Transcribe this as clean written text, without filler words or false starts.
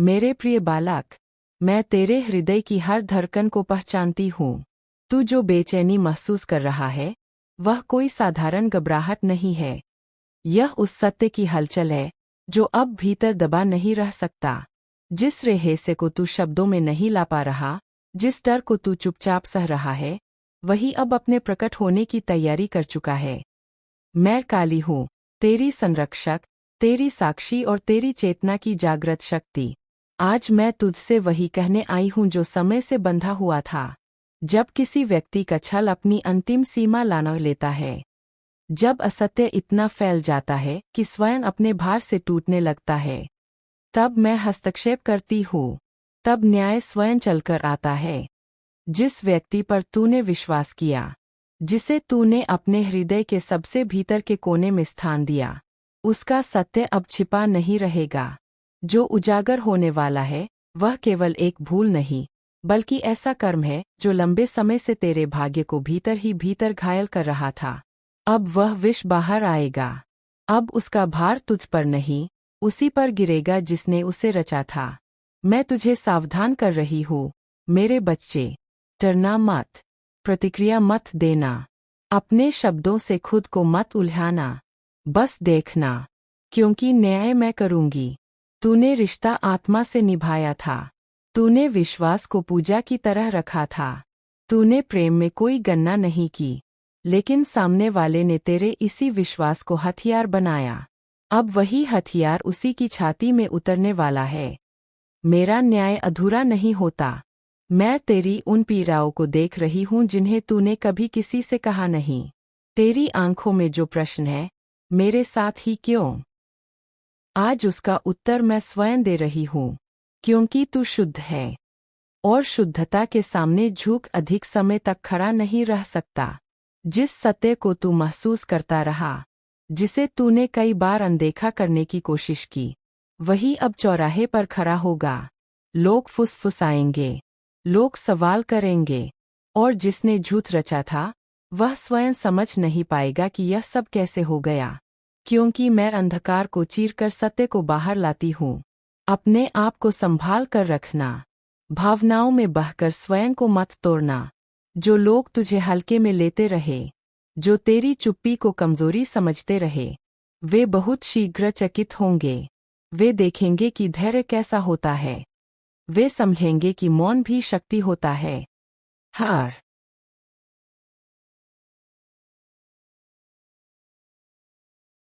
मेरे प्रिय बालक, मैं तेरे हृदय की हर धड़कन को पहचानती हूँ। तू जो बेचैनी महसूस कर रहा है, वह कोई साधारण घबराहट नहीं है। यह उस सत्य की हलचल है जो अब भीतर दबा नहीं रह सकता। जिस रहस्य को तू शब्दों में नहीं ला पा रहा, जिस डर को तू चुपचाप सह रहा है, वही अब अपने प्रकट होने की तैयारी कर चुका है। मैं काली हूँ, तेरी संरक्षक, तेरी साक्षी और तेरी चेतना की जागृत शक्ति। आज मैं तुझसे वही कहने आई हूँ जो समय से बंधा हुआ था। जब किसी व्यक्ति का छल अपनी अंतिम सीमा लाना लेता है, जब असत्य इतना फैल जाता है कि स्वयं अपने भार से टूटने लगता है, तब मैं हस्तक्षेप करती हूँ। तब न्याय स्वयं चलकर आता है। जिस व्यक्ति पर तूने विश्वास किया, जिसे तूने अपने हृदय के सबसे भीतर के कोने में स्थान दिया, उसका सत्य अब छिपा नहीं रहेगा। जो उजागर होने वाला है, वह केवल एक भूल नहीं, बल्कि ऐसा कर्म है जो लंबे समय से तेरे भाग्य को भीतर ही भीतर घायल कर रहा था। अब वह विष बाहर आएगा। अब उसका भार तुझ पर नहीं, उसी पर गिरेगा जिसने उसे रचा था। मैं तुझे सावधान कर रही हूँ, मेरे बच्चे। डरना मत, प्रतिक्रिया मत देना, अपने शब्दों से खुद को मत उल्झाना। बस देखना, क्योंकि न्याय मैं करूँगी। तूने रिश्ता आत्मा से निभाया था। तूने विश्वास को पूजा की तरह रखा था। तूने प्रेम में कोई गणना नहीं की, लेकिन सामने वाले ने तेरे इसी विश्वास को हथियार बनाया। अब वही हथियार उसी की छाती में उतरने वाला है। मेरा न्याय अधूरा नहीं होता। मैं तेरी उन पीड़ाओं को देख रही हूँ जिन्हें तूने कभी किसी से कहा नहीं। तेरी आंखों में जो प्रश्न है, मेरे साथ ही क्यों? आज उसका उत्तर मैं स्वयं दे रही हूँ। क्योंकि तू शुद्ध है, और शुद्धता के सामने झूठ अधिक समय तक खड़ा नहीं रह सकता। जिस सत्य को तू महसूस करता रहा, जिसे तूने कई बार अनदेखा करने की कोशिश की, वही अब चौराहे पर खड़ा होगा। लोग फुसफुसाएंगे, लोग सवाल करेंगे, और जिसने झूठ रचा था, वह स्वयं समझ नहीं पाएगा कि यह सब कैसे हो गया। क्योंकि मैं अंधकार को चीरकर सत्य को बाहर लाती हूँ। अपने आप को संभाल कर रखना, भावनाओं में बहकर स्वयं को मत तोड़ना। जो लोग तुझे हल्के में लेते रहे, जो तेरी चुप्पी को कमजोरी समझते रहे, वे बहुत शीघ्र चकित होंगे। वे देखेंगे कि धैर्य कैसा होता है। वे समझेंगे कि मौन भी शक्ति होता है। हार